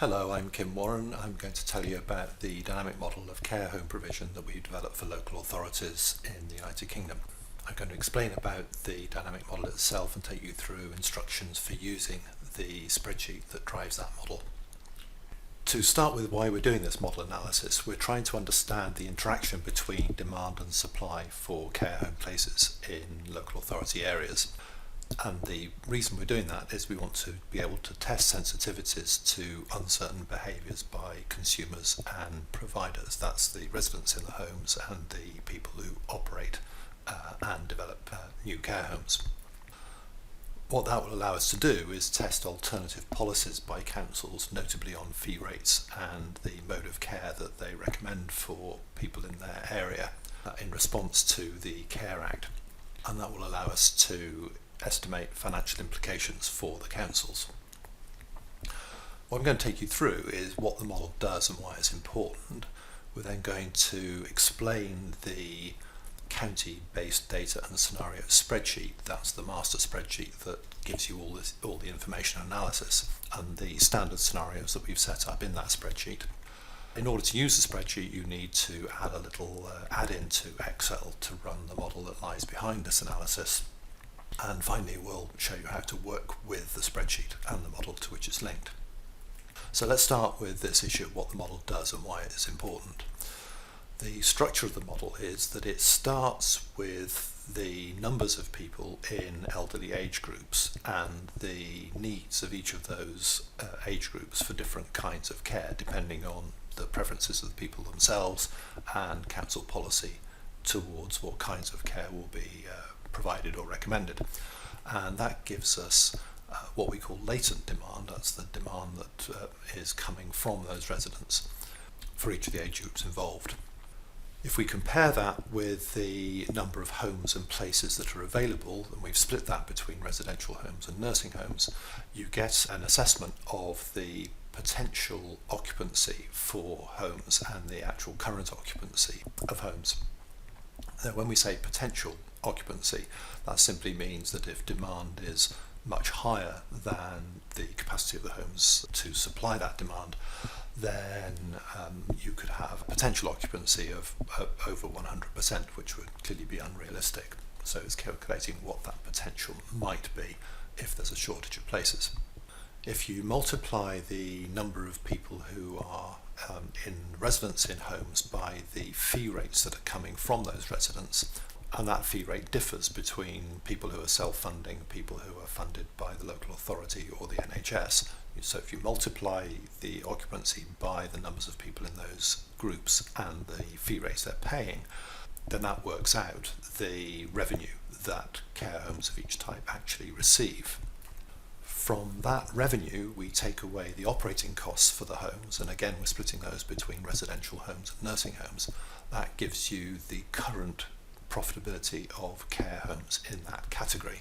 Hello, I'm Kim Warren. I'm going to tell you about the dynamic model of care home provision that we developed for local authorities in the United Kingdom. I'm going to explain about the dynamic model itself and take you through instructions for using the spreadsheet that drives that model. To start with why we're doing this model analysis, we're trying to understand the interaction between demand and supply for care home places in local authority areas. And the reason we're doing that is we want to be able to test sensitivities to uncertain behaviours by consumers and providers. That's the residents in the homes and the people who operate and develop new care homes. What that will allow us to do is test alternative policies by councils, notably on fee rates and the mode of care that they recommend for people in their area in response to the Care Act. And that will allow us to estimate financial implications for the councils. What I'm going to take you through is what the model does and why it's important. We're then going to explain the county-based data and scenario spreadsheet. That's the master spreadsheet that gives you all the information analysis and the standard scenarios that we've set up in that spreadsheet. In order to use the spreadsheet, you need to add a little add-in to Excel to run the model that lies behind this analysis. And finally, we'll show you how to work with the spreadsheet and the model to which it's linked. So let's start with this issue of what the model does and why it is important. The structure of the model is that it starts with the numbers of people in elderly age groups and the needs of each of those age groups for different kinds of care, depending on the preferences of the people themselves and council policy towards what kinds of care will be provided or recommended. And that gives us what we call latent demand. That's the demand that is coming from those residents for each of the age groups involved. If we compare that with the number of homes and places that are available, and we've split that between residential homes and nursing homes, you get an assessment of the potential occupancy for homes and the actual current occupancy of homes. Now, when we say potential occupancy, that simply means that if demand is much higher than the capacity of the homes to supply that demand, then you could have a potential occupancy of over 100%, which would clearly be unrealistic. So it's calculating what that potential might be if there's a shortage of places. If you multiply the number of people who are in residence in homes by the fee rates that are coming from those residents, and that fee rate differs between people who are self-funding, people who are funded by the local authority or the NHS. So if you multiply the occupancy by the numbers of people in those groups and the fee rates they're paying, then that works out the revenue that care homes of each type actually receive. From that revenue, we take away the operating costs for the homes, and again we're splitting those between residential homes and nursing homes. That gives you the current profitability of care homes in that category.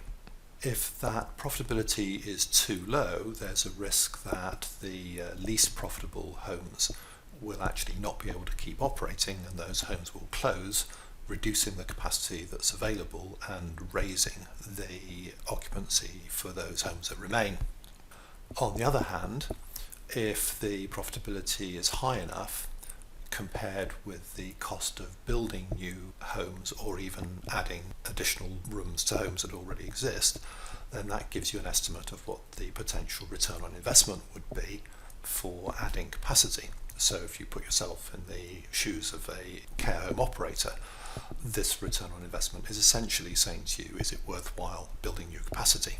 If that profitability is too low, there's a risk that the least profitable homes will actually not be able to keep operating, and those homes will close, reducing the capacity that's available and raising the occupancy for those homes that remain. On the other hand, if the profitability is high enough, compared with the cost of building new homes or even adding additional rooms to homes that already exist, then that gives you an estimate of what the potential return on investment would be for adding capacity. So if you put yourself in the shoes of a care home operator, this return on investment is essentially saying to you, is it worthwhile building new capacity?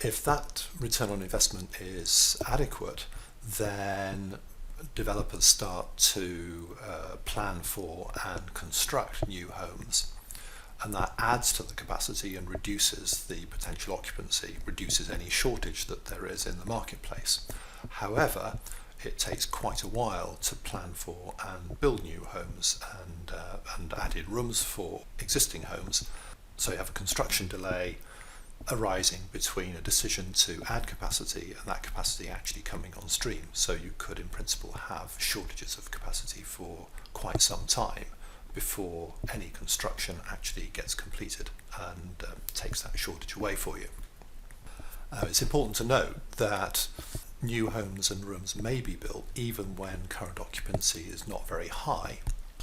If that return on investment is adequate, then developers start to plan for and construct new homes, and that adds to the capacity and reduces the potential occupancy, reduces any shortage that there is in the marketplace. However, it takes quite a while to plan for and build new homes and added rooms for existing homes, so you have a construction delay arising between a decision to add capacity and that capacity actually coming on stream. So you could in principle have shortages of capacity for quite some time before any construction actually gets completed and takes that shortage away for you. It's important to note that new homes and rooms may be built even when current occupancy is not very high,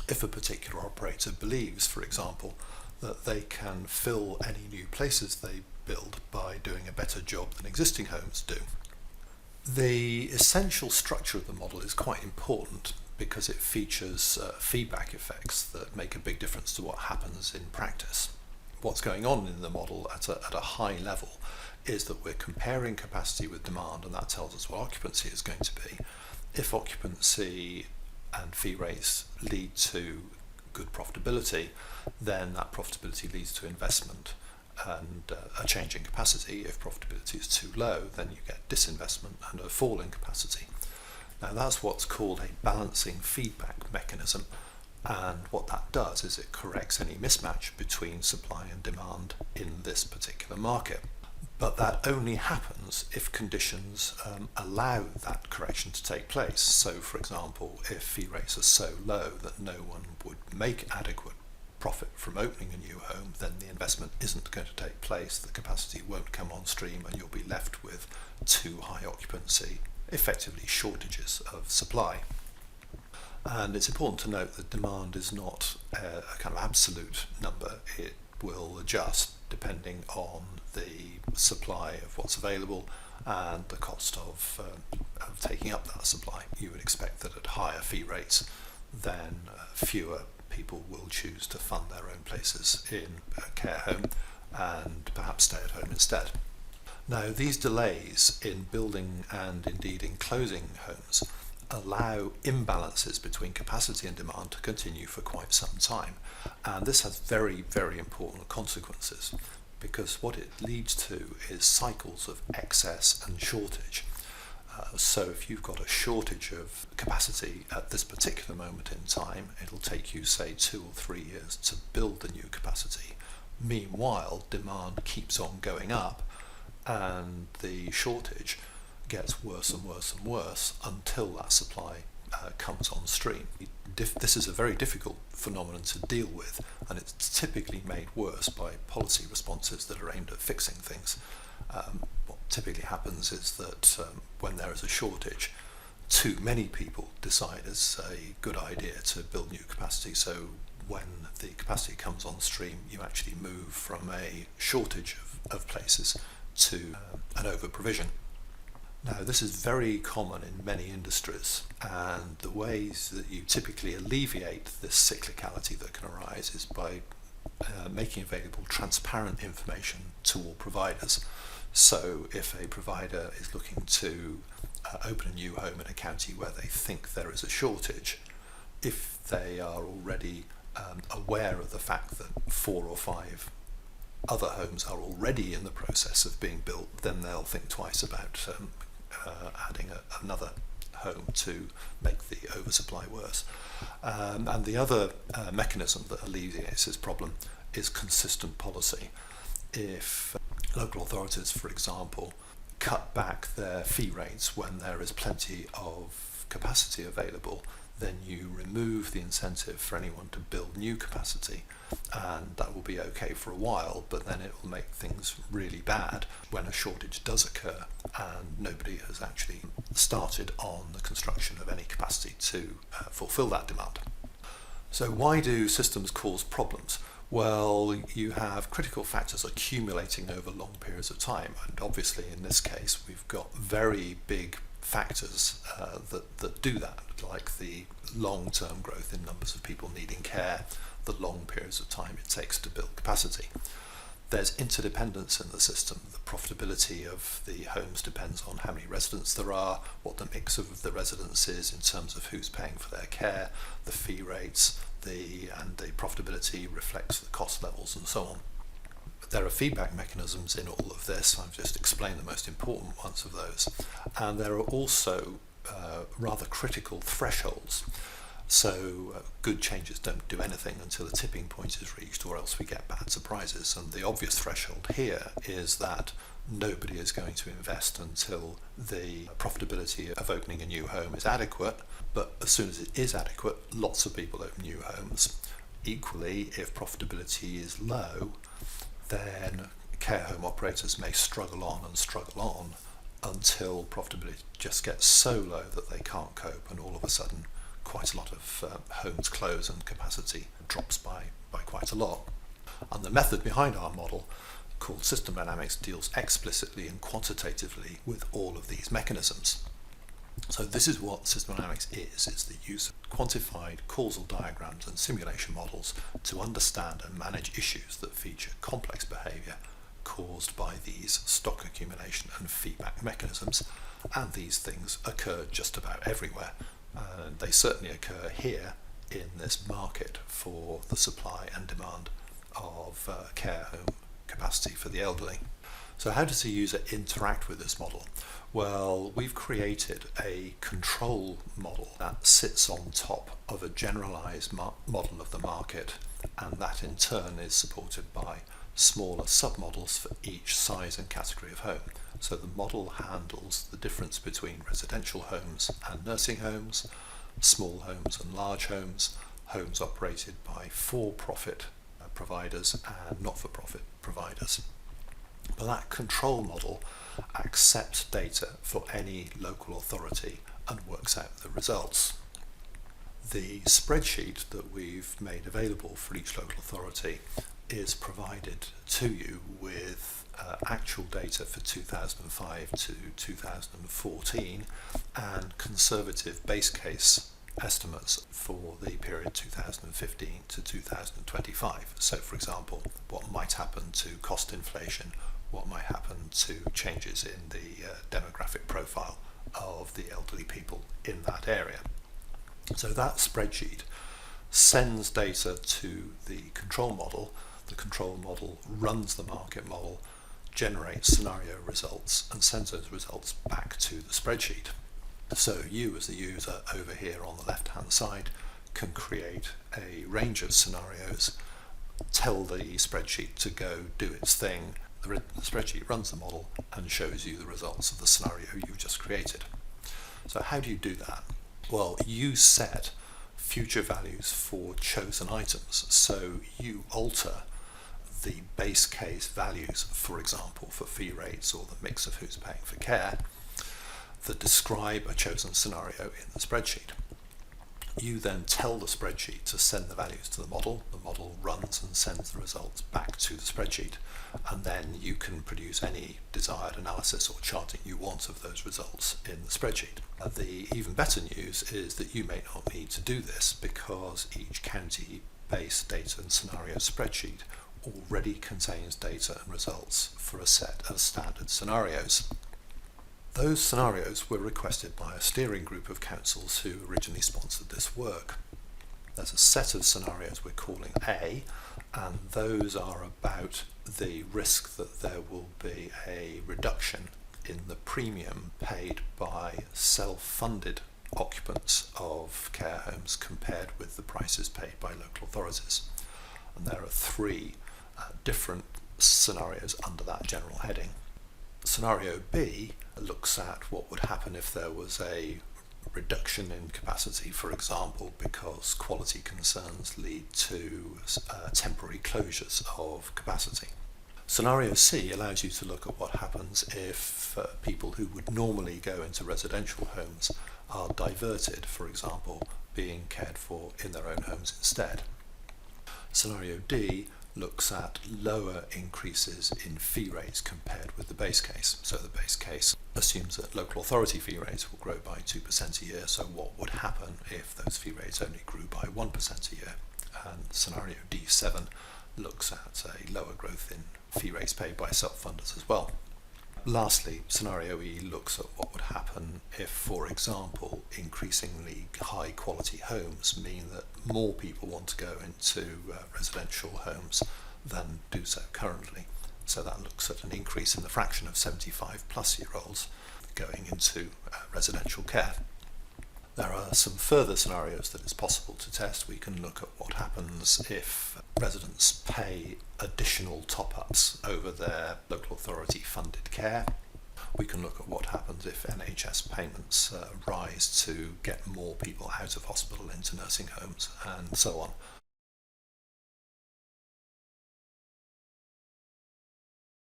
if a particular operator believes, for example, that they can fill any new places they build by doing a better job than existing homes do. The essential structure of the model is quite important because it features feedback effects that make a big difference to what happens in practice. What's going on in the model at a high level is that we're comparing capacity with demand, and that tells us what occupancy is going to be. If occupancy and fee rates lead to good profitability, then that profitability leads to investment and a change in capacity. If profitability is too low, then you get disinvestment and a fall in capacity. Now that's what's called a balancing feedback mechanism, and what that does is it corrects any mismatch between supply and demand in this particular market. But that only happens if conditions allow that correction to take place. So, for example, if fee rates are so low that no one would make adequate profit from opening a new home, then the investment isn't going to take place, the capacity won't come on stream, and you'll be left with too high occupancy, effectively shortages of supply. And it's important to note that demand is not a kind of absolute number. It will adjust depending on the supply of what's available and the cost of taking up that supply. You would expect that at higher fee rates, then fewer people will choose to fund their own places in a care home and perhaps stay at home instead. Now, these delays in building and indeed in closing homes allow imbalances between capacity and demand to continue for quite some time. And this has very, very important consequences, because what it leads to is cycles of excess and shortage. So if you've got a shortage of capacity at this particular moment in time, it'll take you, say, 2 or 3 years to build the new capacity. Meanwhile, demand keeps on going up and the shortage gets worse and worse and worse until that supply comes on stream. This is a very difficult phenomenon to deal with, and it's typically made worse by policy responses that are aimed at fixing things. What typically happens is that when there is a shortage, too many people decide it's a good idea to build new capacity, so when the capacity comes on stream, you actually move from a shortage of places to an over-provision. Now, this is very common in many industries, and the ways that you typically alleviate this cyclicality that can arise is by making available transparent information to all providers. So if a provider is looking to open a new home in a county where they think there is a shortage, if they are already aware of the fact that 4 or 5 other homes are already in the process of being built, then they'll think twice about adding another home to make the oversupply worse. And the other mechanism that alleviates this problem is consistent policy. If local authorities, for example, cut back their fee rates when there is plenty of capacity available, then you remove the incentive for anyone to build new capacity, and that will be okay for a while, but then it will make things really bad when a shortage does occur and nobody has actually started on the construction of any capacity to fulfill that demand. So why do systems cause problems? Well, you have critical factors accumulating over long periods of time, and obviously in this case we've got very big factors that do that, like the long-term growth in numbers of people needing care, the long periods of time it takes to build capacity. There's interdependence in the system. The profitability of the homes depends on how many residents there are, what the mix of the residents is in terms of who's paying for their care, the fee rates, and the profitability reflects the cost levels and so on. There are feedback mechanisms in all of this. I've just explained the most important ones of those. And there are also rather critical thresholds. So good changes don't do anything until a tipping point is reached, or else we get bad surprises. And the obvious threshold here is that nobody is going to invest until the profitability of opening a new home is adequate. But as soon as it is adequate, lots of people open new homes. Equally, if profitability is low, then care home operators may struggle on until profitability just gets so low that they can't cope, and all of a sudden quite a lot of homes close and capacity drops by quite a lot. And the method behind our model, called System Dynamics, deals explicitly and quantitatively with all of these mechanisms. So this is what System Dynamics is. It's the use of quantified causal diagrams and simulation models to understand and manage issues that feature complex behaviour caused by these stock accumulation and feedback mechanisms. And these things occur just about everywhere. They certainly occur here in this market for the supply and demand of care home capacity for the elderly. So how does the user interact with this model? Well, we've created a control model that sits on top of a generalized model of the market, and that in turn is supported by smaller submodels for each size and category of home. So the model handles the difference between residential homes and nursing homes, small homes and large homes, homes operated by for-profit providers and not-for-profit providers. But that control model accepts data for any local authority and works out the results. The spreadsheet that we've made available for each local authority is provided to you with actual data for 2005 to 2014 and conservative base case estimates for the period 2015 to 2025. So for example, what might happen to cost inflation, what might happen to changes in the demographic profile of the elderly people in that area. So that spreadsheet sends data to the control model. The control model runs the market model, generates scenario results, and sends those results back to the spreadsheet. So you as the user over here on the left hand side can create a range of scenarios, tell the spreadsheet to go do its thing. The spreadsheet runs the model and shows you the results of the scenario you've just created. So how do you do that? Well, you set future values for chosen items. So you alter the base case values, for example, for fee rates or the mix of who's paying for care, that describe a chosen scenario in the spreadsheet. You then tell the spreadsheet to send the values to the model runs and sends the results back to the spreadsheet, and then you can produce any desired analysis or charting you want of those results in the spreadsheet. The even better news is that you may not need to do this because each county-based data and scenario spreadsheet already contains data and results for a set of standard scenarios. Those scenarios were requested by a steering group of councils who originally sponsored this work. There's a set of scenarios we're calling A, and those are about the risk that there will be a reduction in the premium paid by self-funded occupants of care homes compared with the prices paid by local authorities. And there are three different scenarios under that general heading. Scenario B looks at what would happen if there was a reduction in capacity, for example, because quality concerns lead to temporary closures of capacity. Scenario C allows you to look at what happens if people who would normally go into residential homes are diverted, for example, being cared for in their own homes instead. Scenario D looks at lower increases in fee rates compared with the base case. So the base case assumes that local authority fee rates will grow by 2% a year, so what would happen if those fee rates only grew by 1% a year? And scenario D7 looks at a lower growth in fee rates paid by self-funders as well. Lastly, scenario E looks at what would happen if, for example, increasingly high quality homes mean that more people want to go into residential homes than do so currently. So that looks at an increase in the fraction of 75 plus year olds going into residential care. There are some further scenarios that it's possible to test. We can look at what happens if residents pay additional top-ups over their local authority funded care. We can look at what happens if NHS payments rise to get more people out of hospital into nursing homes, and so on.